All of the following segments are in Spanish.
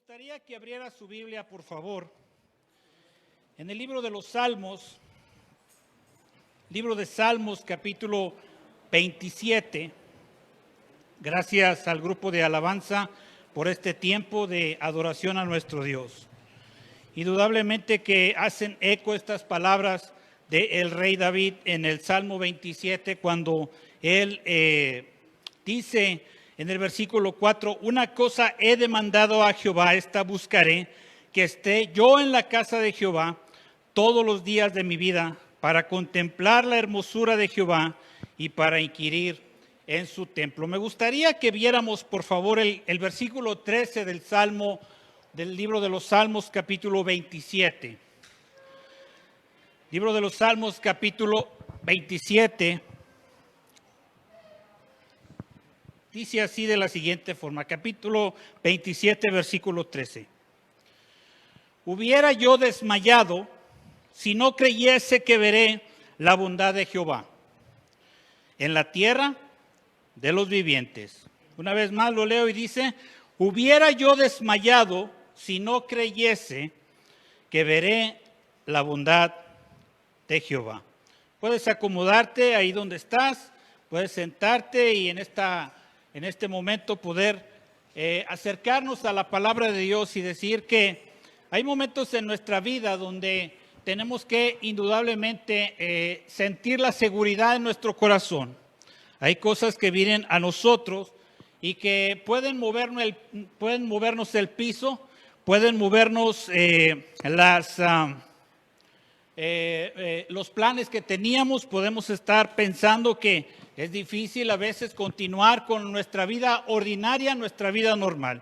gustaría que abriera su Biblia, por favor, en el libro de los Salmos, libro de Salmos, capítulo 27. Gracias al grupo de alabanza por este tiempo de adoración a nuestro Dios. Indudablemente que hacen eco estas palabras del rey David en el Salmo 27, cuando él dice en el versículo 4, una cosa he demandado a Jehová, esta buscaré, que esté yo en la casa de Jehová todos los días de mi vida, para contemplar la hermosura de Jehová y para inquirir en su templo. Me gustaría que viéramos, por favor, el versículo 13 del Salmo, del libro de los Salmos, capítulo 27. Libro de los Salmos, capítulo 27. Dice así de la siguiente forma, capítulo 27, versículo 13. Hubiera yo desmayado si no creyese que veré la bondad de Jehová en la tierra de los vivientes. Una vez más lo leo y dice, hubiera yo desmayado si no creyese que veré la bondad de Jehová. Puedes acomodarte ahí donde estás, puedes sentarte y en este momento poder acercarnos a la palabra de Dios y decir que hay momentos en nuestra vida donde tenemos que indudablemente sentir la seguridad en nuestro corazón. Hay cosas que vienen a nosotros y que pueden movernos el piso, pueden movernos los planes que teníamos. Podemos estar pensando que es difícil a veces continuar con nuestra vida ordinaria, nuestra vida normal.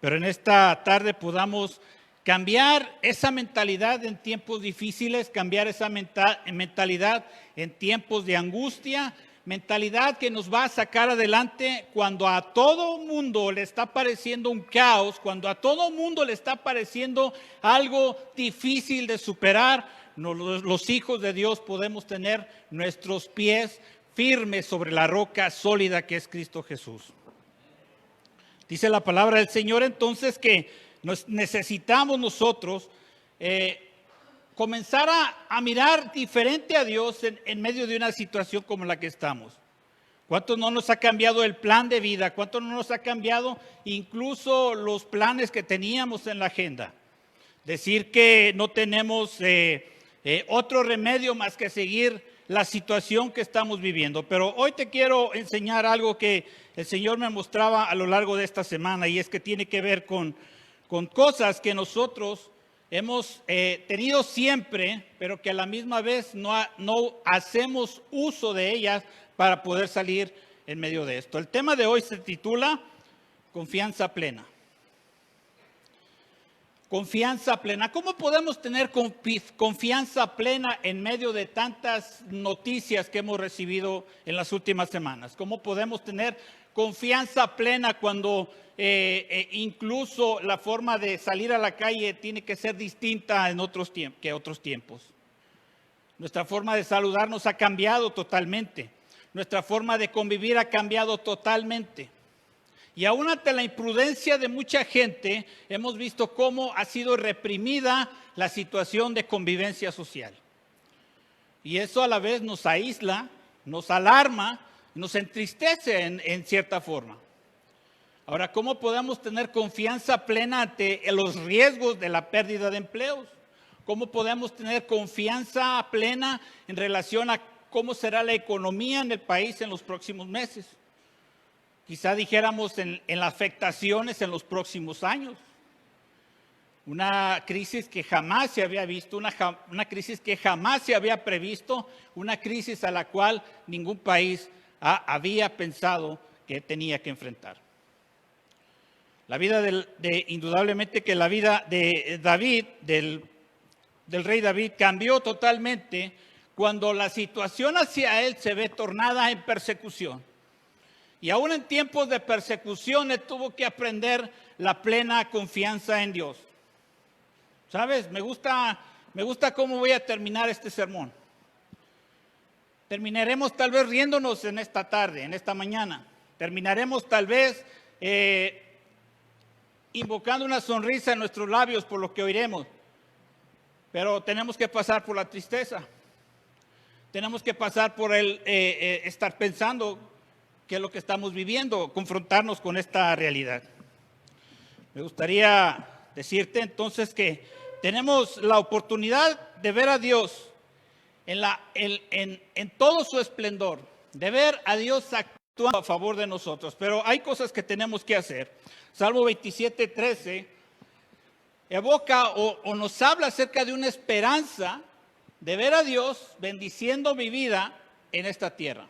Pero en esta tarde podamos cambiar esa mentalidad en tiempos difíciles, cambiar esa mentalidad en tiempos de angustia, mentalidad que nos va a sacar adelante cuando a todo mundo le está pareciendo un caos, cuando a todo mundo le está pareciendo algo difícil de superar. Los hijos de Dios podemos tener nuestros pies firmes sobre la roca sólida que es Cristo Jesús. Dice la palabra del Señor entonces que necesitamos nosotros comenzar a mirar diferente a Dios en medio de una situación como la que estamos. ¿Cuánto no nos ha cambiado el plan de vida? ¿Cuánto no nos ha cambiado incluso los planes que teníamos en la agenda? Decir que no tenemos otro remedio más que seguir la situación que estamos viviendo. Pero hoy te quiero enseñar algo que el Señor me mostraba a lo largo de esta semana, y es que tiene que ver con cosas que nosotros hemos tenido siempre, pero que a la misma vez no hacemos uso de ellas para poder salir en medio de esto. El tema de hoy se titula Confianza Plena. Confianza plena. ¿Cómo podemos tener confianza plena en medio de tantas noticias que hemos recibido en las últimas semanas? ¿Cómo podemos tener confianza plena cuando incluso la forma de salir a la calle tiene que ser distinta en otros tiempos? Nuestra forma de saludarnos ha cambiado totalmente. Nuestra forma de convivir ha cambiado totalmente. Y aún ante la imprudencia de mucha gente, hemos visto cómo ha sido reprimida la situación de convivencia social. Y eso a la vez nos aísla, nos alarma, nos entristece en cierta forma. Ahora, ¿cómo podemos tener confianza plena ante los riesgos de la pérdida de empleos? ¿Cómo podemos tener confianza plena en relación a cómo será la economía en el país en los próximos meses? Quizá dijéramos en las afectaciones en los próximos años. Una crisis que jamás se había visto, una crisis que jamás se había previsto, una crisis a la cual ningún país había pensado que tenía que enfrentar. La vida indudablemente que la vida de David, del rey David, cambió totalmente cuando la situación hacia él se ve tornada en persecución. Y aún en tiempos de persecución, él tuvo que aprender la plena confianza en Dios. ¿Sabes? Me gusta cómo voy a terminar este sermón. Terminaremos tal vez riéndonos en esta tarde, en esta mañana. Terminaremos tal vez invocando una sonrisa en nuestros labios por lo que oiremos. Pero tenemos que pasar por la tristeza. Tenemos que pasar por el estar pensando qué es lo que estamos viviendo, confrontarnos con esta realidad. Me gustaría decirte entonces que tenemos la oportunidad de ver a Dios en todo su esplendor, de ver a Dios actuando a favor de nosotros. Pero hay cosas que tenemos que hacer. Salmo 27:13 evoca o nos habla acerca de una esperanza de ver a Dios bendiciendo mi vida en esta tierra.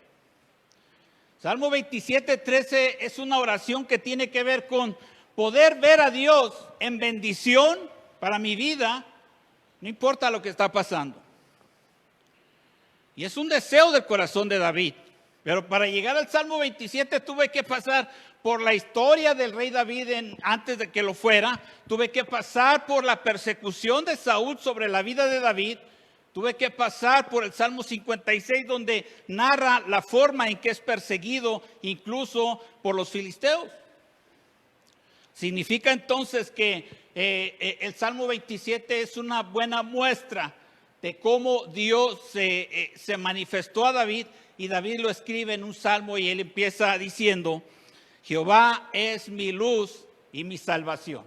Salmo 27:13 es una oración que tiene que ver con poder ver a Dios en bendición para mi vida, no importa lo que está pasando. Y es un deseo del corazón de David. Pero para llegar al Salmo 27 tuve que pasar por la historia del rey David antes de que lo fuera. Tuve que pasar por la persecución de Saúl sobre la vida de David. Tuve que pasar por el Salmo 56 donde narra la forma en que es perseguido incluso por los filisteos. Significa entonces que el Salmo 27 es una buena muestra de cómo Dios se manifestó a David, y David lo escribe en un salmo y él empieza diciendo: Jehová es mi luz y mi salvación.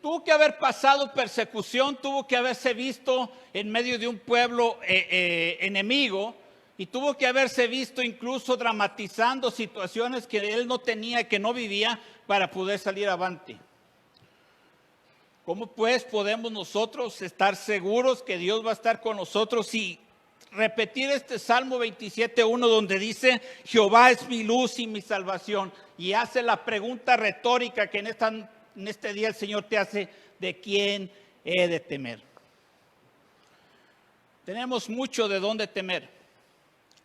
Tuvo que haber pasado persecución, tuvo que haberse visto en medio de un pueblo enemigo, y tuvo que haberse visto incluso dramatizando situaciones que él no tenía, que no vivía, para poder salir avante. ¿Cómo pues podemos nosotros estar seguros que Dios va a estar con nosotros y repetir este Salmo 27:1 donde dice: Jehová es mi luz y mi salvación? Y hace la pregunta retórica que en este día el Señor te hace: ¿de quién he de temer? Tenemos mucho de dónde temer.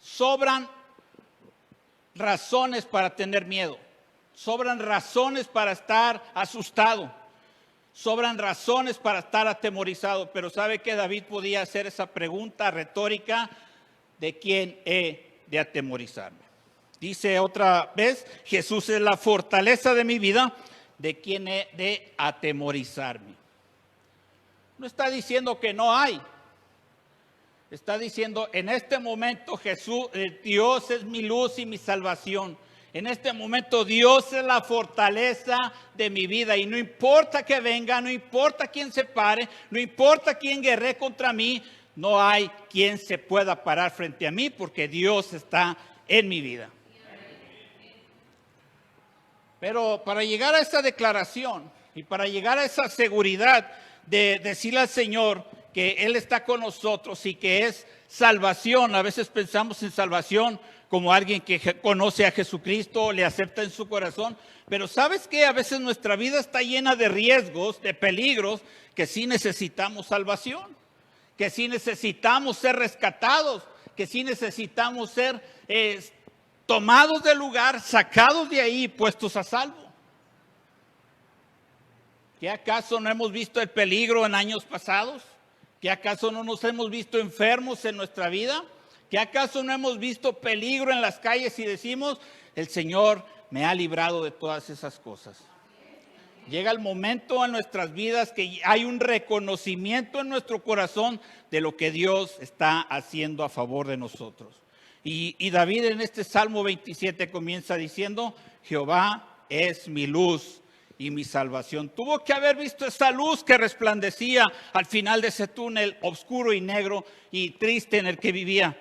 Sobran razones para tener miedo. Sobran razones para estar asustado. Sobran razones para estar atemorizado. Pero ¿sabe que David podía hacer esa pregunta retórica? ¿De quién he de atemorizarme? Dice otra vez: Jesús es la fortaleza de mi vida. ¿De quién he de atemorizarme? No está diciendo que no hay. Está diciendo: en este momento Dios es mi luz y mi salvación. En este momento Dios es la fortaleza de mi vida. Y no importa que venga, no importa quién se pare, no importa quién guerre contra mí, no hay quien se pueda parar frente a mí, porque Dios está en mi vida. Pero para llegar a esa declaración y para llegar a esa seguridad de decirle al Señor que Él está con nosotros y que es salvación, a veces pensamos en salvación como alguien que conoce a Jesucristo, le acepta en su corazón. Pero ¿sabes qué? A veces nuestra vida está llena de riesgos, de peligros, que sí necesitamos salvación, que sí necesitamos ser rescatados, que sí necesitamos ser tomados del lugar, sacados de ahí y puestos a salvo. ¿Qué acaso no hemos visto el peligro en años pasados? ¿Qué acaso no nos hemos visto enfermos en nuestra vida? ¿Qué acaso no hemos visto peligro en las calles y decimos: el Señor me ha librado de todas esas cosas? Llega el momento en nuestras vidas que hay un reconocimiento en nuestro corazón de lo que Dios está haciendo a favor de nosotros. Y David en este Salmo 27 comienza diciendo: Jehová es mi luz y mi salvación. Tuvo que haber visto esa luz que resplandecía al final de ese túnel oscuro y negro y triste en el que vivía.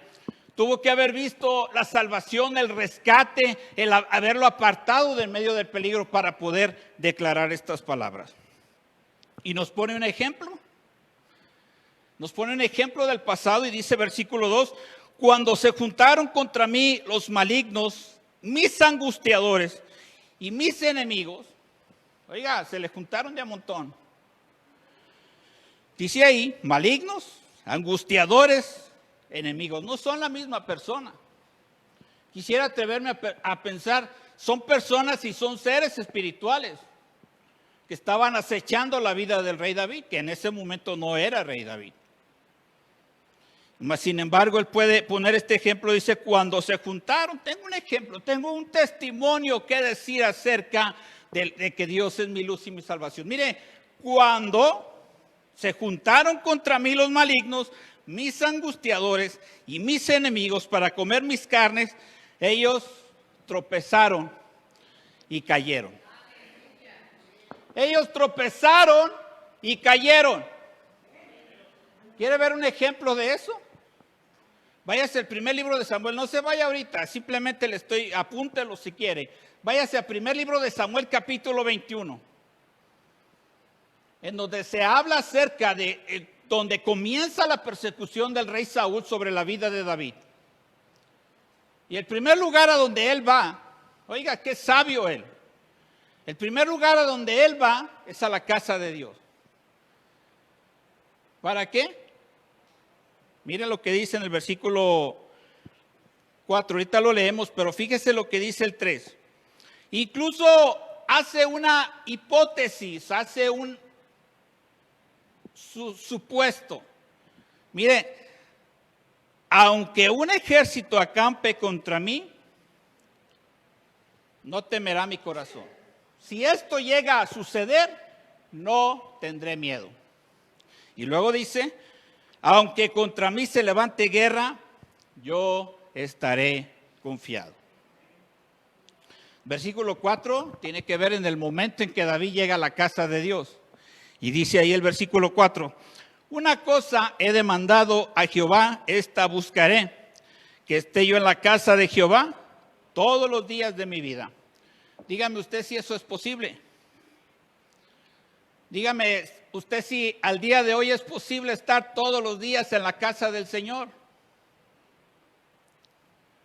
Tuvo que haber visto la salvación, el rescate, el haberlo apartado del medio del peligro para poder declarar estas palabras. Y nos pone un ejemplo. Nos pone un ejemplo del pasado y dice versículo 2: cuando se juntaron contra mí los malignos, mis angustiadores y mis enemigos. Oiga, se le juntaron de a montón. Dice ahí: malignos, angustiadores, enemigos. No son la misma persona. Quisiera atreverme a pensar, son personas y son seres espirituales que estaban acechando la vida del rey David, que en ese momento no era rey David. Mas, sin embargo, él puede poner este ejemplo. Dice: cuando se juntaron, tengo un ejemplo, tengo un testimonio que decir acerca de que Dios es mi luz y mi salvación. Mire, cuando se juntaron contra mí los malignos, mis angustiadores y mis enemigos para comer mis carnes, ellos tropezaron y cayeron. Ellos tropezaron y cayeron. ¿Quiere ver un ejemplo de eso? Váyase al primer libro de Samuel, no se vaya ahorita, simplemente apúntelo si quiere. Váyase al primer libro de Samuel, capítulo 21, en donde se habla acerca de donde comienza la persecución del rey Saúl sobre la vida de David. Y el primer lugar a donde él va, oiga, qué sabio él. El primer lugar a donde él va es a la casa de Dios. ¿Para qué? Miren lo que dice en el versículo 4, ahorita lo leemos, pero fíjese lo que dice el 3. Incluso hace una hipótesis, hace un supuesto. Mire, aunque un ejército acampe contra mí, no temerá mi corazón. Si esto llega a suceder, no tendré miedo. Y luego dice, aunque contra mí se levante guerra, yo estaré confiado. Versículo 4 tiene que ver en el momento en que David llega a la casa de Dios. Y dice ahí el versículo 4, una cosa he demandado a Jehová, esta buscaré, que esté yo en la casa de Jehová todos los días de mi vida. Dígame usted si eso es posible. Dígame usted si al día de hoy es posible estar todos los días en la casa del Señor.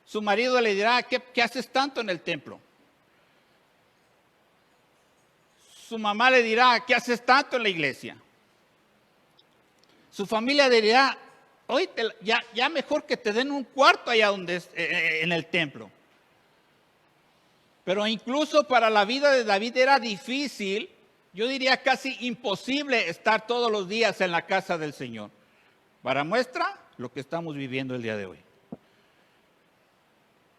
Su marido le dirá, ¿qué haces tanto en el templo? Su mamá le dirá, ¿qué haces tanto en la iglesia? Su familia le dirá, oye, ya mejor que te den un cuarto allá donde en el templo. Pero incluso para la vida de David era difícil, yo diría casi imposible estar todos los días en la casa del Señor. Para muestra, lo que estamos viviendo el día de hoy.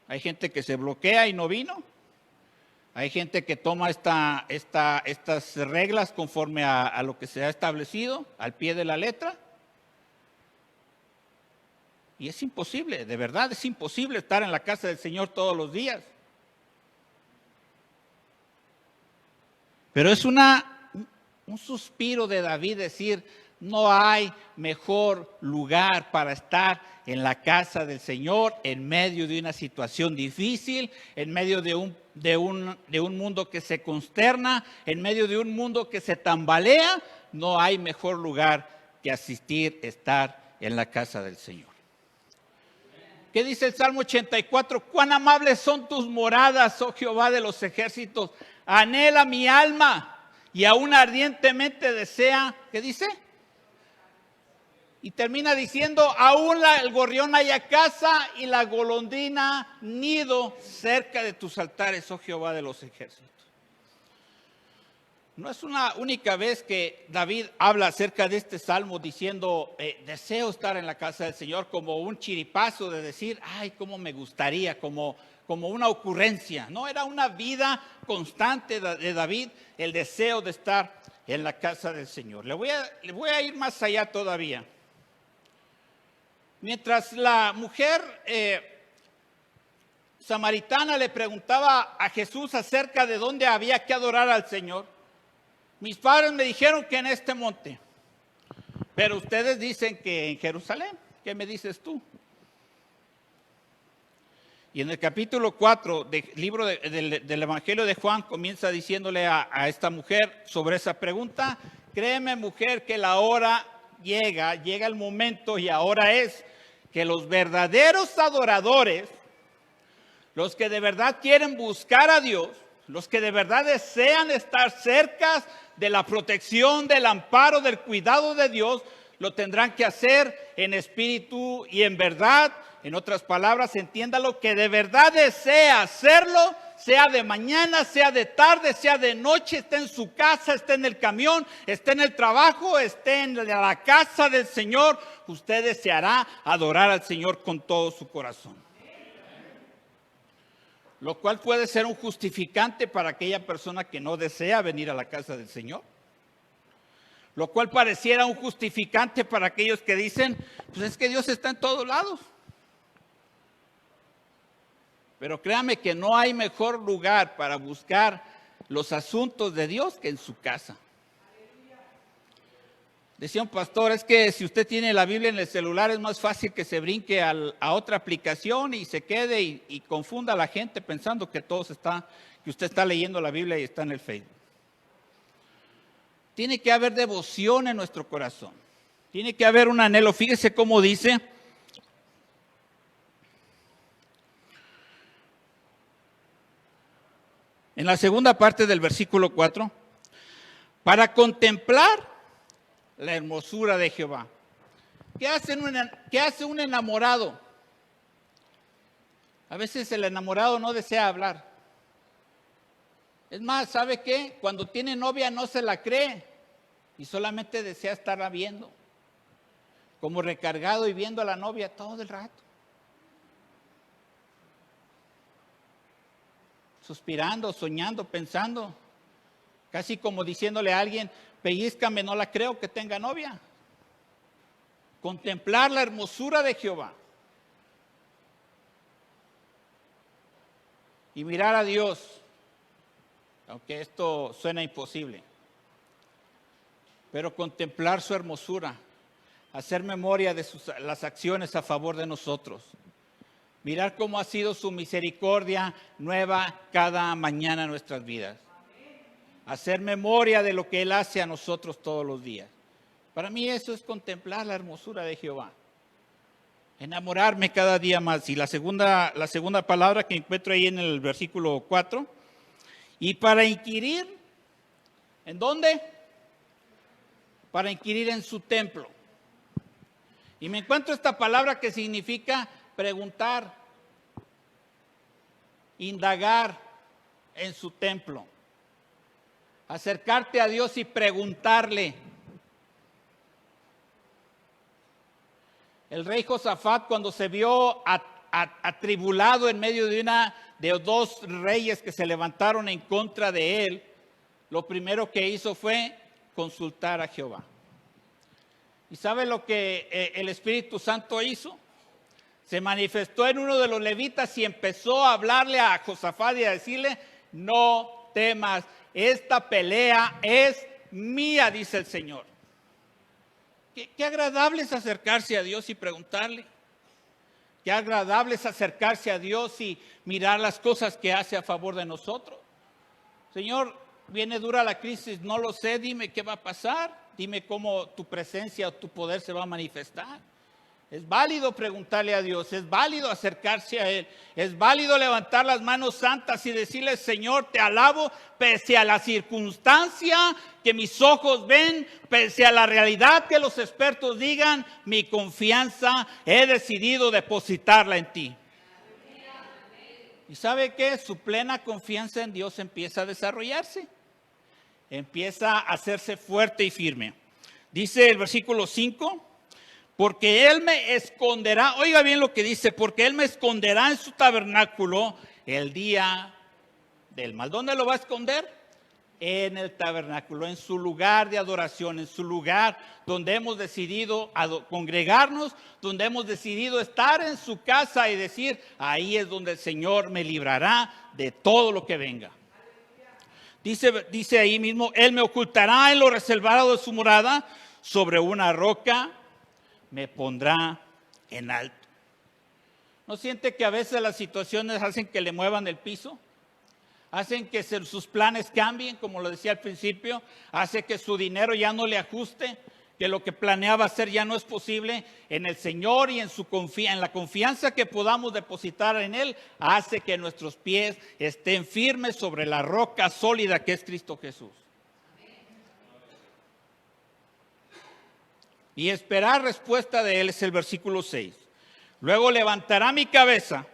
Hay gente que se bloquea y no vino. Hay gente que toma estas reglas conforme a lo que se ha establecido, al pie de la letra. Y es imposible, de verdad es imposible estar en la casa del Señor todos los días. Pero es un suspiro de David decir, no hay mejor lugar para estar en la casa del Señor en medio de una situación difícil, en medio de un mundo que se consterna, en medio de un mundo que se tambalea. No hay mejor lugar que estar en la casa del Señor. ¿Qué dice el Salmo 84? Cuán amables son tus moradas, oh Jehová de los ejércitos. Anhela mi alma y aún ardientemente desea, ¿qué dice? Y termina diciendo, aún el gorrión haya casa y la golondrina nido cerca de tus altares, oh Jehová de los ejércitos. No es una única vez que David habla acerca de este salmo diciendo, deseo estar en la casa del Señor, como un chiripazo de decir, ay, cómo me gustaría, como una ocurrencia. No, era una vida constante de David, el deseo de estar en la casa del Señor. Le voy a ir más allá todavía. Mientras la mujer samaritana le preguntaba a Jesús acerca de dónde había que adorar al Señor, mis padres me dijeron que en este monte, pero ustedes dicen que en Jerusalén. ¿Qué me dices tú? Y en el capítulo 4 del libro del Evangelio de Juan comienza diciéndole a esta mujer sobre esa pregunta, créeme mujer que la hora llega el momento y ahora es que los verdaderos adoradores, los que de verdad quieren buscar a Dios, los que de verdad desean estar cerca de la protección, del amparo, del cuidado de Dios, lo tendrán que hacer en espíritu y en verdad. En otras palabras, entiéndalo, que de verdad desea hacerlo, sea de mañana, sea de tarde, sea de noche, esté en su casa, esté en el camión, esté en el trabajo, esté en la casa del Señor. Usted deseará adorar al Señor con todo su corazón. lo cual puede ser un justificante para aquella persona que no desea venir a la casa del Señor. Lo cual pareciera un justificante para aquellos que dicen, pues es que Dios está en todos lados. Pero créame que no hay mejor lugar para buscar los asuntos de Dios que en su casa. Decía un pastor, es que si usted tiene la Biblia en el celular es más fácil que se brinque a otra aplicación y se quede y confunda a la gente pensando que que usted está leyendo la Biblia y está en el Facebook. Tiene que haber devoción en nuestro corazón. Tiene que haber un anhelo. Fíjese cómo dice. En la segunda parte del versículo 4. Para contemplar la hermosura de Jehová. ¿Qué hace un enamorado? A veces el enamorado no desea hablar. Es más, ¿sabe qué? Cuando tiene novia no se la cree y solamente desea estarla viendo. Como recargado y viendo a la novia todo el rato. Suspirando, soñando, pensando. Casi como diciéndole a alguien, pellízcame, no la creo que tenga novia. Contemplar la hermosura de Jehová. Y mirar a Dios. Aunque esto suena imposible. Pero contemplar su hermosura. Hacer memoria de las acciones a favor de nosotros. Mirar cómo ha sido su misericordia nueva cada mañana en nuestras vidas. Hacer memoria de lo que Él hace a nosotros todos los días. Para mí eso es contemplar la hermosura de Jehová. Enamorarme cada día más. Y la segunda palabra que encuentro ahí en el versículo 4. Y para inquirir, ¿en dónde? Para inquirir en su templo. Y me encuentro esta palabra que significa preguntar, indagar en su templo. Acercarte a Dios y preguntarle. El rey Josafat, cuando se vio atribulado en medio de dos reyes que se levantaron en contra de él, lo primero que hizo fue consultar a Jehová. ¿Y sabe lo que el Espíritu Santo hizo? Se manifestó en uno de los levitas y empezó a hablarle a Josafat y a decirle, no temas, esta pelea es mía, dice el Señor. Qué agradable es acercarse a Dios y preguntarle. Qué agradable es acercarse a Dios y mirar las cosas que hace a favor de nosotros. Señor, viene dura la crisis, no lo sé, dime qué va a pasar. Dime cómo tu presencia o tu poder se va a manifestar. Es válido preguntarle a Dios, es válido acercarse a Él, es válido levantar las manos santas y decirle, Señor, te alabo pese a la circunstancia que mis ojos ven, pese a la realidad que los expertos digan, mi confianza he decidido depositarla en ti. ¿Y sabe qué? Su plena confianza en Dios empieza a desarrollarse, empieza a hacerse fuerte y firme. Dice el versículo 5. Porque Él me esconderá, oiga bien lo que dice, porque Él me esconderá en su tabernáculo el día del mal. ¿Dónde lo va a esconder? En el tabernáculo, en su lugar de adoración, en su lugar donde hemos decidido congregarnos, donde hemos decidido estar en su casa y decir, ahí es donde el Señor me librará de todo lo que venga. Dice ahí mismo, Él me ocultará en lo reservado de su morada, sobre una roca me pondrá en alto. ¿No siente que a veces las situaciones hacen que le muevan el piso? Hacen que sus planes cambien, como lo decía al principio. Hace que su dinero ya no le ajuste, que lo que planeaba hacer ya no es posible. En el Señor y en la confianza que podamos depositar en Él, hace que nuestros pies estén firmes sobre la roca sólida que es Cristo Jesús. Y esperar respuesta de Él es el versículo 6. Luego levantará mi cabeza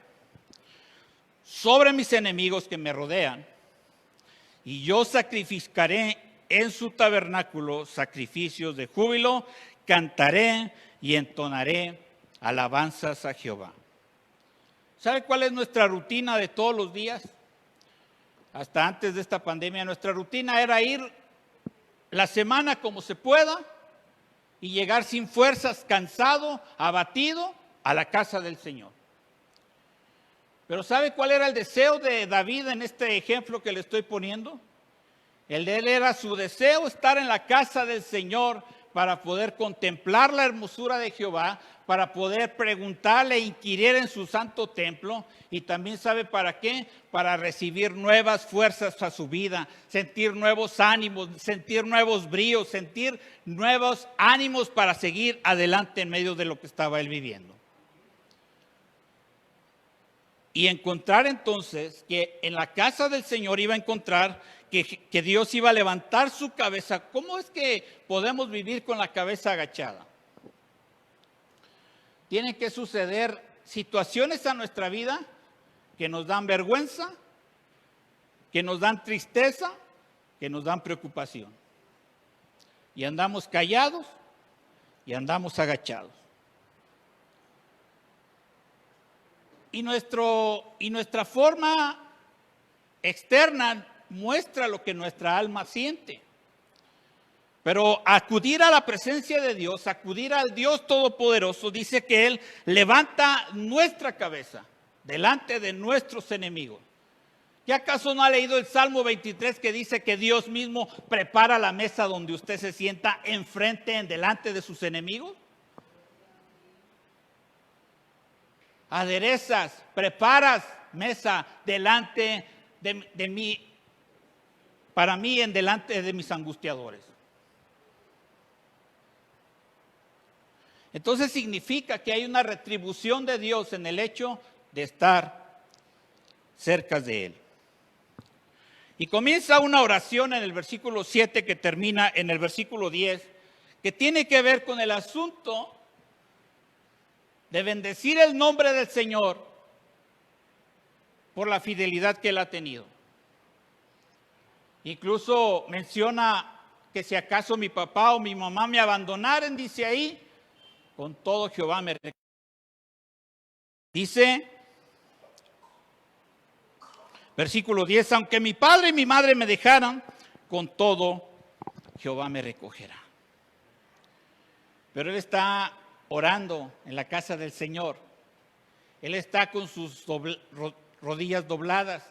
sobre mis enemigos que me rodean, y yo sacrificaré en su tabernáculo sacrificios de júbilo, cantaré y entonaré alabanzas a Jehová. ¿Sabe cuál es nuestra rutina de todos los días? Hasta antes de esta pandemia, nuestra rutina era ir la semana como se pueda y llegar sin fuerzas, cansado, abatido, a la casa del Señor. Pero ¿sabe cuál era el deseo de David en este ejemplo que le estoy poniendo? El de él era su deseo estar en la casa del Señor para poder contemplar la hermosura de Jehová, para poder preguntarle e inquirir en su santo templo. Y también ¿sabe para qué? Para recibir nuevas fuerzas a su vida, sentir nuevos ánimos, sentir nuevos bríos, sentir nuevos ánimos para seguir adelante en medio de lo que estaba él viviendo. Y encontrar entonces que en la casa del Señor iba a encontrar que Dios iba a levantar su cabeza. ¿Cómo es que podemos vivir con la cabeza agachada? Tienen que suceder situaciones a nuestra vida que nos dan vergüenza, que nos dan tristeza, que nos dan preocupación. Y andamos callados y andamos agachados. Y nuestra forma externa muestra lo que nuestra alma siente. Pero acudir a la presencia de Dios, acudir al Dios Todopoderoso, dice que Él levanta nuestra cabeza delante de nuestros enemigos. ¿Y acaso no ha leído el Salmo 23 que dice que Dios mismo prepara la mesa donde usted se sienta enfrente, en delante de sus enemigos? Aderezas, preparas mesa delante de mí, para mí en delante de mis angustiadores. Entonces significa que hay una retribución de Dios en el hecho de estar cerca de Él. Y comienza una oración en el versículo 7 que termina en el versículo 10, que tiene que ver con el asunto de bendecir el nombre del Señor por la fidelidad que Él ha tenido. Incluso menciona que si acaso mi papá o mi mamá me abandonaran, dice ahí, con todo Jehová me recogerá. Dice, versículo 10, aunque mi padre y mi madre me dejaran, con todo Jehová me recogerá. Pero él está orando en la casa del Señor. Él está con sus rodillas dobladas.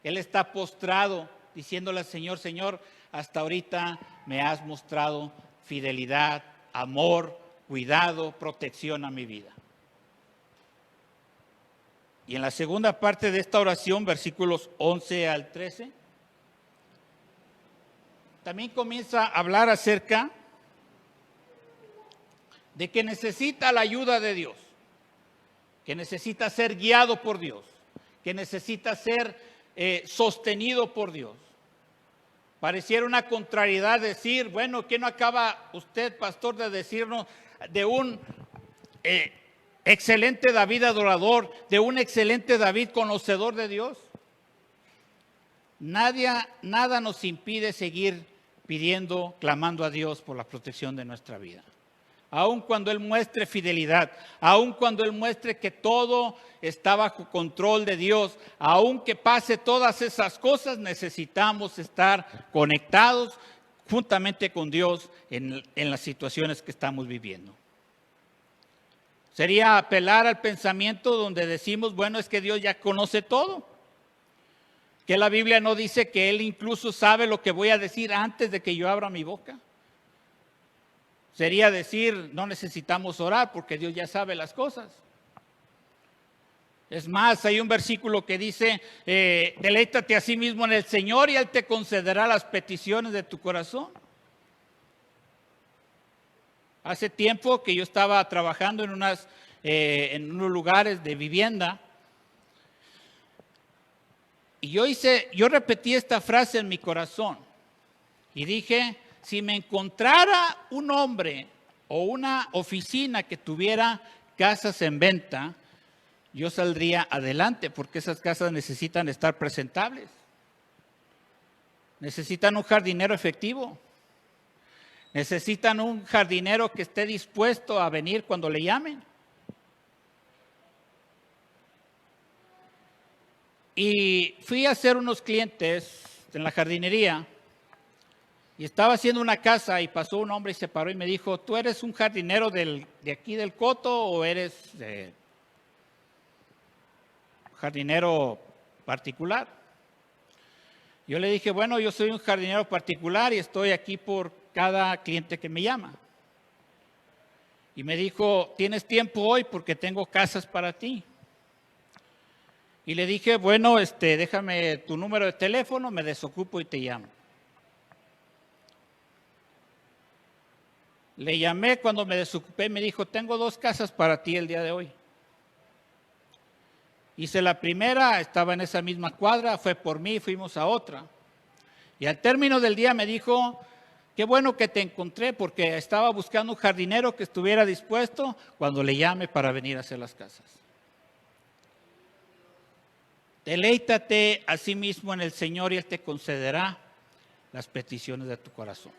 Él está postrado diciéndole al Señor, Señor, hasta ahorita me has mostrado fidelidad, amor, cuidado, protección a mi vida. Y en la segunda parte de esta oración, versículos 11 al 13, también comienza a hablar acerca de que necesita la ayuda de Dios, que necesita ser guiado por Dios, que necesita ser sostenido por Dios. Pareciera una contrariedad decir, bueno, ¿qué no acaba usted, pastor, de decirnos de un excelente David adorador, de un excelente David conocedor de Dios? Nada nos impide seguir pidiendo, clamando a Dios por la protección de nuestra vida. Aun cuando Él muestre fidelidad, aun cuando Él muestre que todo está bajo control de Dios, aun que pase todas esas cosas, necesitamos estar conectados juntamente con Dios en las situaciones que estamos viviendo. Sería apelar al pensamiento donde decimos, bueno, es que Dios ya conoce todo. Que la Biblia no dice que Él incluso sabe lo que voy a decir antes de que yo abra mi boca. Sería decir, no necesitamos orar porque Dios ya sabe las cosas. Es más, hay un versículo que dice, deleítate a sí mismo en el Señor y Él te concederá las peticiones de tu corazón. Hace tiempo que yo estaba trabajando en unos lugares de vivienda y yo repetí esta frase en mi corazón y dije, si me encontrara un hombre o una oficina que tuviera casas en venta, yo saldría adelante porque esas casas necesitan estar presentables. Necesitan un jardinero efectivo. Necesitan un jardinero que esté dispuesto a venir cuando le llamen. Y fui a hacer unos clientes en la jardinería y estaba haciendo una casa y pasó un hombre y se paró y me dijo, ¿tú eres un jardinero de aquí del Coto o eres jardinero particular? Yo le dije, bueno, yo soy un jardinero particular y estoy aquí por cada cliente que me llama. Y me dijo, ¿tienes tiempo hoy? Porque tengo casas para ti. Y le dije, bueno, déjame tu número de teléfono, me desocupo y te llamo. Le llamé cuando me desocupé, me dijo, tengo 2 casas para ti el día de hoy. Hice la primera, estaba en esa misma cuadra, fue por mí, fuimos a otra. Y al término del día me dijo, qué bueno que te encontré porque estaba buscando un jardinero que estuviera dispuesto cuando le llame para venir a hacer las casas. Deleítate a sí mismo en el Señor y Él te concederá las peticiones de tu corazón.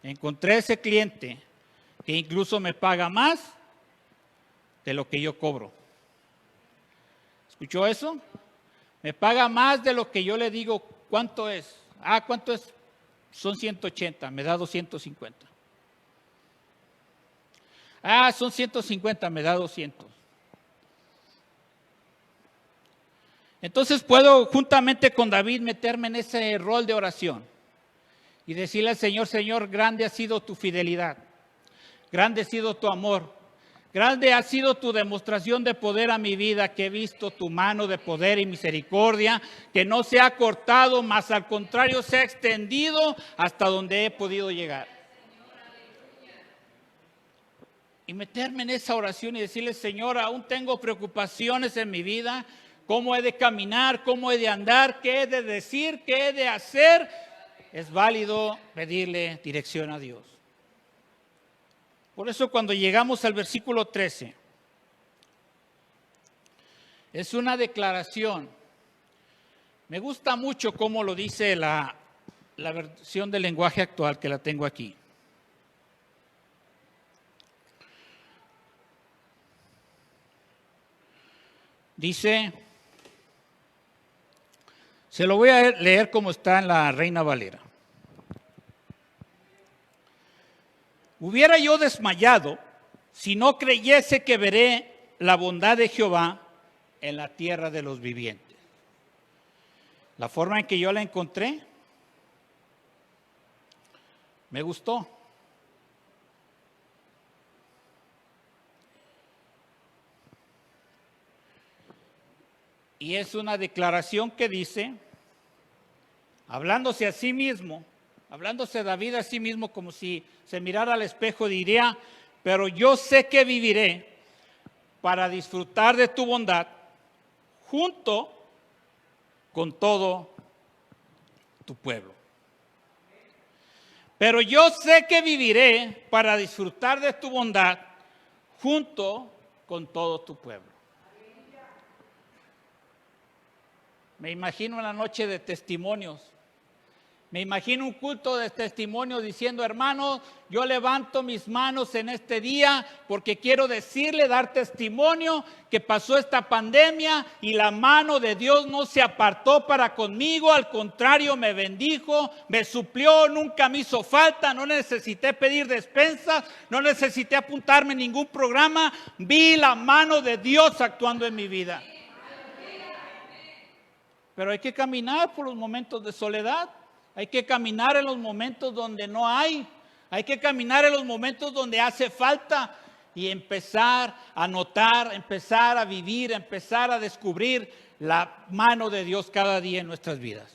Encontré ese cliente que incluso me paga más de lo que yo cobro. ¿Escuchó eso? Me paga más de lo que yo le digo, ¿cuánto es? ¿Cuánto es? Son 180, me da 250. Son 150, me da 200. Entonces puedo juntamente con David meterme en ese rol de oración y decirle al Señor, Señor, grande ha sido tu fidelidad, grande ha sido tu amor, grande ha sido tu demostración de poder a mi vida, que he visto tu mano de poder y misericordia, que no se ha cortado, mas al contrario se ha extendido hasta donde he podido llegar. Y meterme en esa oración y decirle, Señor, aún tengo preocupaciones en mi vida, cómo he de caminar, cómo he de andar, qué he de decir, qué he de hacer. Es válido pedirle dirección a Dios. Por eso cuando llegamos al versículo 13, es una declaración. Me gusta mucho cómo lo dice la versión del lenguaje actual que la tengo aquí. Dice, se lo voy a leer como está en la Reina Valera. Hubiera yo desmayado si no creyese que veré la bondad de Jehová en la tierra de los vivientes. La forma en que yo la encontré me gustó. Y es una declaración que dice, hablándose a sí mismo, hablándose David a sí mismo como si se mirara al espejo, diría, pero yo sé que viviré para disfrutar de tu bondad junto con todo tu pueblo. Pero yo sé que viviré para disfrutar de tu bondad junto con todo tu pueblo. Me imagino una noche de testimonios. Me imagino un culto de testimonios diciendo, hermano, yo levanto mis manos en este día porque quiero decirle, dar testimonio que pasó esta pandemia y la mano de Dios no se apartó para conmigo, al contrario me bendijo, me suplió, nunca me hizo falta, no necesité pedir despensas, no necesité apuntarme en ningún programa, vi la mano de Dios actuando en mi vida. Pero hay que caminar por los momentos de soledad. Hay que caminar en los momentos donde no hay. Hay que caminar en los momentos donde hace falta. Y empezar a notar, empezar a vivir, empezar a descubrir la mano de Dios cada día en nuestras vidas.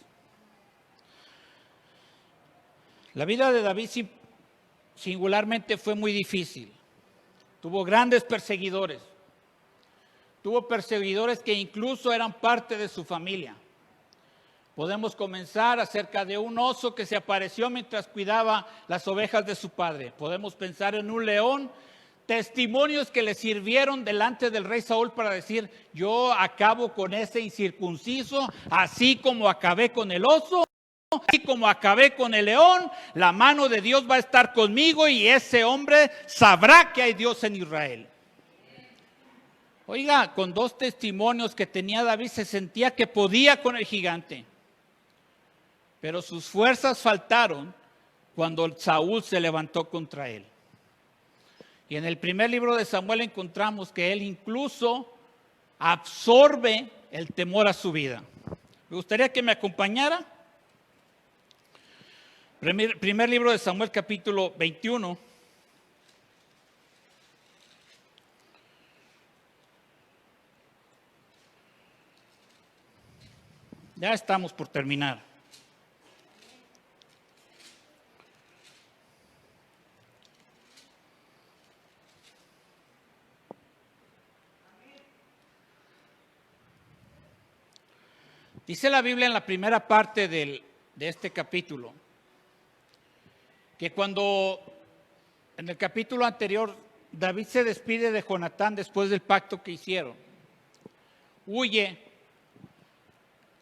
La vida de David singularmente fue muy difícil. Tuvo grandes perseguidores. Tuvo perseguidores que incluso eran parte de su familia. Podemos comenzar acerca de un oso que se apareció mientras cuidaba las ovejas de su padre. Podemos pensar en un león, testimonios que le sirvieron delante del rey Saúl para decir, yo acabo con ese incircunciso, así como acabé con el oso, así como acabé con el león, la mano de Dios va a estar conmigo y ese hombre sabrá que hay Dios en Israel. Oiga, con 2 testimonios que tenía David se sentía que podía con el gigante. Pero sus fuerzas faltaron cuando Saúl se levantó contra él. Y en el primer libro de Samuel encontramos que él incluso absorbe el temor a su vida. Me gustaría que me acompañara. Primer libro de Samuel, capítulo 21. Ya estamos por terminar. Dice la Biblia en la primera parte de este capítulo, que cuando en el capítulo anterior David se despide de Jonatán después del pacto que hicieron, huye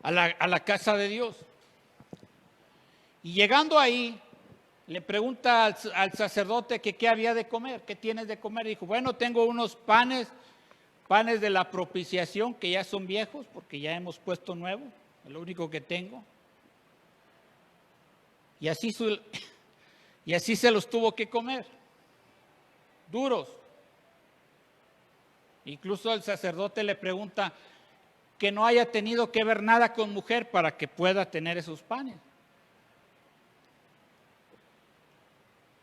a la casa de Dios. Y llegando ahí, le pregunta al sacerdote que qué había de comer, qué tienes de comer. Y dijo, bueno, tengo unos panes de la propiciación que ya son viejos porque ya hemos puesto nuevo, es lo único que tengo. Y así se los tuvo que comer, duros. Incluso el sacerdote le pregunta que no haya tenido que ver nada con mujer para que pueda tener esos panes.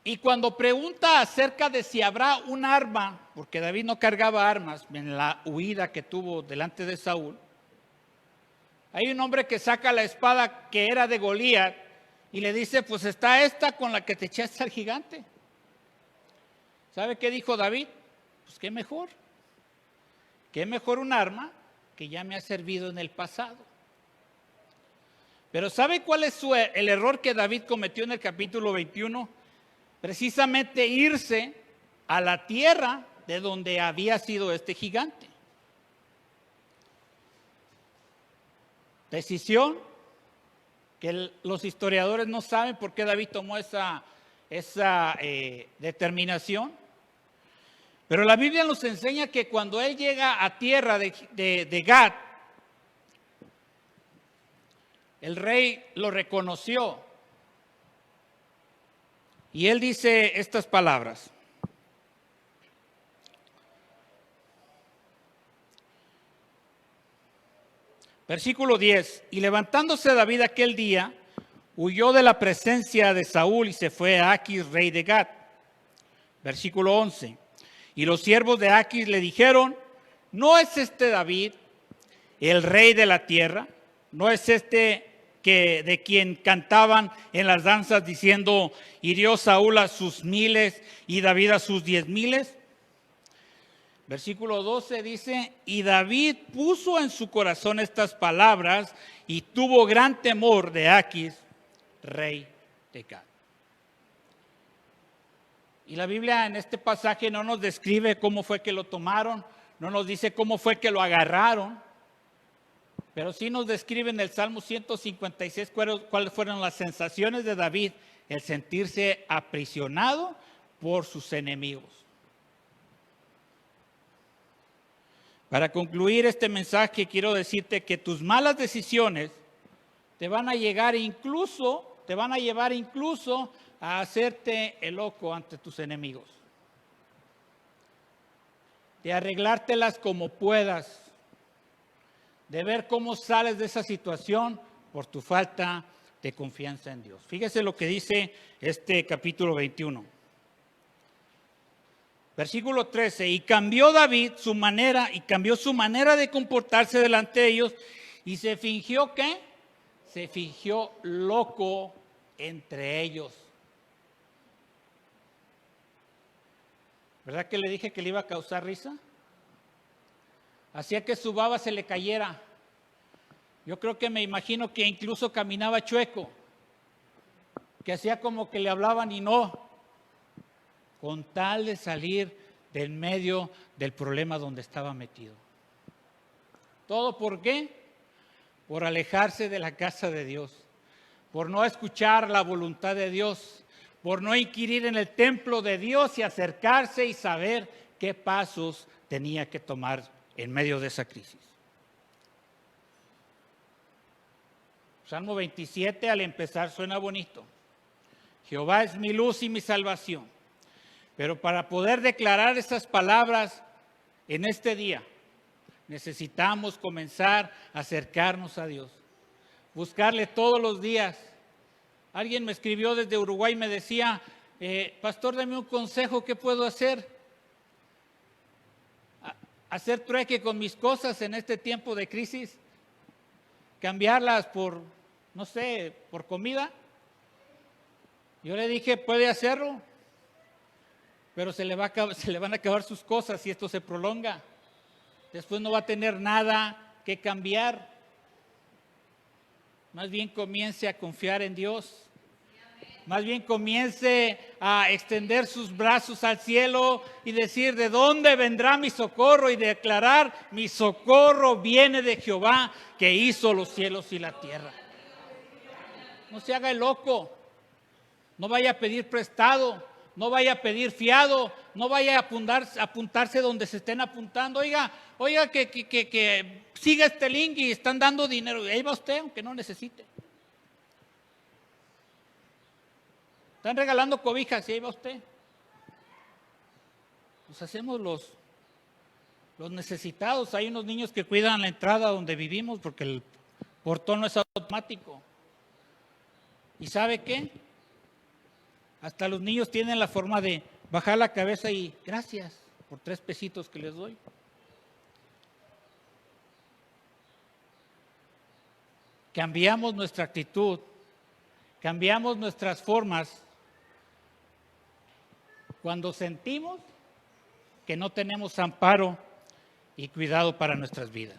Y cuando pregunta acerca de si habrá un arma, porque David no cargaba armas en la huida que tuvo delante de Saúl, hay un hombre que saca la espada que era de Goliat y le dice, pues está esta con la que te echaste al gigante. ¿Sabe qué dijo David? Pues qué mejor un arma que ya me ha servido en el pasado. Pero ¿sabe cuál es el error que David cometió en el capítulo 21? Precisamente irse a la tierra de donde había sido este gigante. Decisión que los historiadores no saben por qué David tomó esa determinación. Pero la Biblia nos enseña que cuando él llega a tierra de Gad, el rey lo reconoció. Y él dice estas palabras. Versículo 10. Y levantándose David aquel día, huyó de la presencia de Saúl y se fue a Aquis, rey de Gad. Versículo 11. Y los siervos de Aquis le dijeron, ¿no es este David el rey de la tierra? ¿No es este de quien cantaban en las danzas diciendo, hirió Saúl a sus 1000 y David a sus 10,000? Versículo 12 dice, y David puso en su corazón estas palabras y tuvo gran temor de Aquis, rey de Gad. Y la Biblia en este pasaje no nos describe cómo fue que lo tomaron, no nos dice cómo fue que lo agarraron, pero sí nos describe en el Salmo 156 cuáles fueron las sensaciones de David, el sentirse aprisionado por sus enemigos. Para concluir este mensaje, quiero decirte que tus malas decisiones te van a llevar incluso a hacerte el loco ante tus enemigos. De arreglártelas como puedas, de ver cómo sales de esa situación por tu falta de confianza en Dios. Fíjese lo que dice este capítulo 21. Versículo 13, y cambió David su manera de comportarse delante de ellos y se fingió ¿qué? Se fingió loco entre ellos. ¿Verdad que le dije que le iba a causar risa? Hacía que su baba se le cayera. Yo creo que me imagino que incluso caminaba chueco, que hacía como que le hablaban y no, con tal de salir del medio del problema donde estaba metido. ¿Todo por qué? Por alejarse de la casa de Dios, por no escuchar la voluntad de Dios, por no inquirir en el templo de Dios y acercarse y saber qué pasos tenía que tomar en medio de esa crisis. Salmo 27 al empezar suena bonito. Jehová es mi luz y mi salvación. Pero para poder declarar esas palabras en este día, necesitamos comenzar a acercarnos a Dios. Buscarle todos los días. Alguien me escribió desde Uruguay y me decía, pastor, dame un consejo, ¿qué puedo hacer? Hacer trueque con mis cosas en este tiempo de crisis, cambiarlas por, no sé, por comida. Yo le dije, puede hacerlo, pero se le van a acabar sus cosas si esto se prolonga. Después no va a tener nada que cambiar. Más bien comience a confiar en Dios. Más bien comience a extender sus brazos al cielo y decir, ¿de dónde vendrá mi socorro? Y declarar, mi socorro viene de Jehová, que hizo los cielos y la tierra. No se haga el loco. No vaya a pedir prestado. No vaya a pedir fiado. No vaya a apuntarse donde se estén apuntando. Oiga, que siga este link y están dando dinero. Ahí va usted, aunque no necesite. Están regalando cobijas y ahí va usted. Nos hacemos los necesitados. Hay unos niños que cuidan la entrada donde vivimos porque el portón no es automático. ¿Y sabe qué? Hasta los niños tienen la forma de bajar la cabeza y gracias por 3 pesitos que les doy. Cambiamos nuestra actitud, cambiamos nuestras formas cuando sentimos que no tenemos amparo y cuidado para nuestras vidas.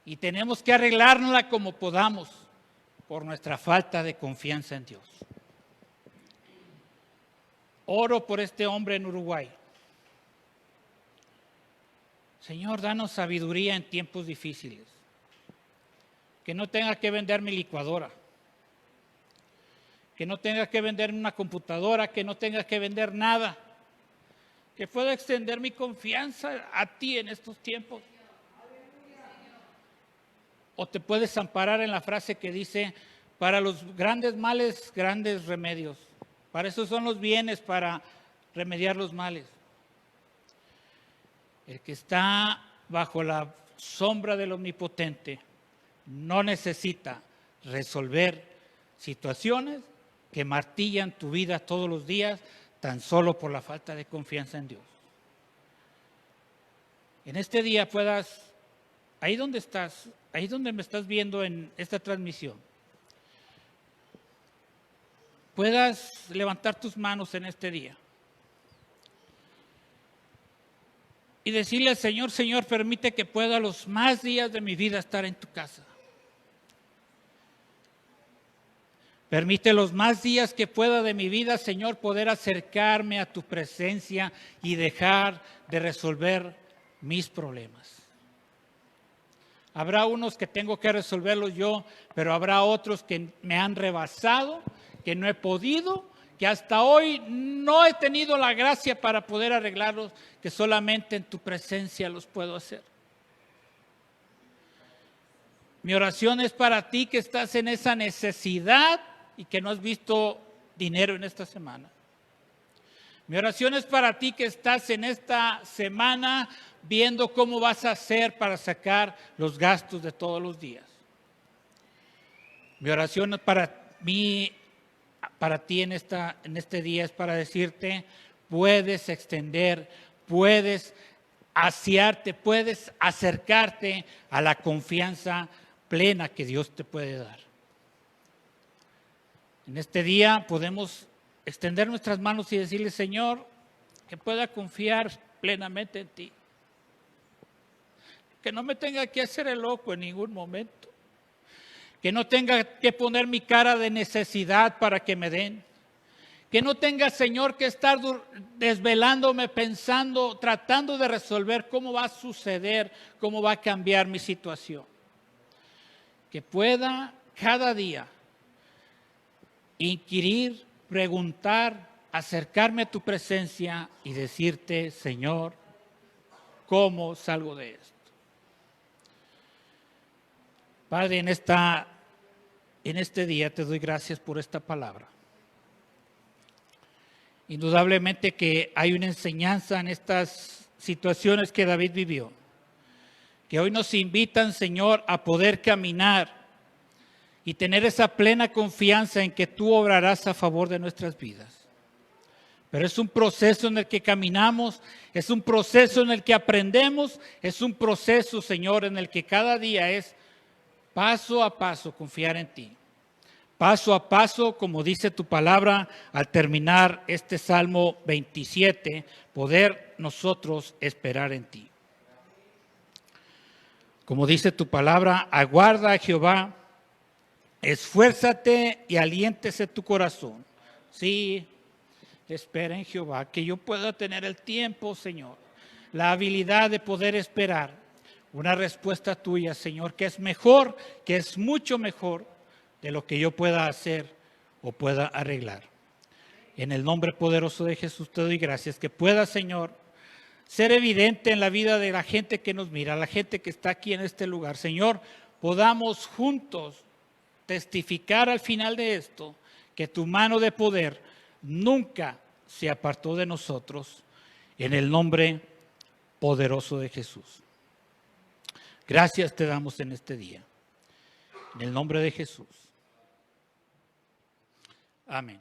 Y tenemos que arreglárnosla como podamos por nuestra falta de confianza en Dios. Oro por este hombre en Uruguay. Señor, danos sabiduría en tiempos difíciles. Que no tenga que vender mi licuadora. Que no tenga que vender una computadora, que no tenga que vender nada. Que pueda extender mi confianza a ti en estos tiempos. O te puedes amparar en la frase que dice, para los grandes males, grandes remedios. Para eso son los bienes, para remediar los males. El que está bajo la sombra del Omnipotente no necesita resolver situaciones que martillan tu vida todos los días tan solo por la falta de confianza en Dios. En este día puedas, ahí donde estás, ahí donde me estás viendo en esta transmisión, puedas levantar tus manos en este día y decirle al Señor, Señor, permite que pueda los más días de mi vida estar en tu casa. Permite los más días que pueda de mi vida, Señor, poder acercarme a tu presencia y dejar de resolver mis problemas. Habrá unos que tengo que resolverlos yo, pero habrá otros que me han rebasado, que no he podido, que hasta hoy no he tenido la gracia para poder arreglarlos, que solamente en tu presencia los puedo hacer. Mi oración es para ti que estás en esa necesidad y que no has visto dinero en esta semana. Mi oración es para ti que estás en esta semana viendo cómo vas a hacer para sacar los gastos de todos los días. Mi oración para ti en este día es para decirte, puedes extender, puedes asearte, puedes acercarte a la confianza plena que Dios te puede dar. En este día podemos extender nuestras manos y decirle, Señor, que pueda confiar plenamente en ti. Que no me tenga que hacer el loco en ningún momento. Que no tenga que poner mi cara de necesidad para que me den. Que no tenga, Señor, que estar desvelándome pensando, tratando de resolver cómo va a suceder, cómo va a cambiar mi situación. Que pueda cada día inquirir, preguntar acercarme a tu presencia y decirte, Señor, ¿cómo salgo de esto? Padre, en este día te doy gracias por esta palabra. Indudablemente que hay una enseñanza en estas situaciones que David vivió, que hoy nos invitan, Señor, a poder caminar y tener esa plena confianza en que tú obrarás a favor de nuestras vidas. Pero es un proceso en el que caminamos, es un proceso en el que aprendemos, es un proceso, Señor, en el que cada día es paso a paso confiar en ti. Paso a paso, como dice tu palabra, al terminar este Salmo 27, poder nosotros esperar en ti. Como dice tu palabra, aguarda a Jehová, esfuérzate y aliéntese tu corazón. Sí, espera en Jehová, que yo pueda tener el tiempo, Señor, la habilidad de poder esperar una respuesta tuya, Señor, que es mejor, que es mucho mejor de lo que yo pueda hacer o pueda arreglar. En el nombre poderoso de Jesús te doy gracias, que pueda, Señor, ser evidente en la vida de la gente que nos mira, la gente que está aquí en este lugar. Señor, podamos juntos testificar al final de esto que tu mano de poder nunca se apartó de nosotros, en el nombre poderoso de Jesús. Gracias te damos en este día. En el nombre de Jesús. Amén.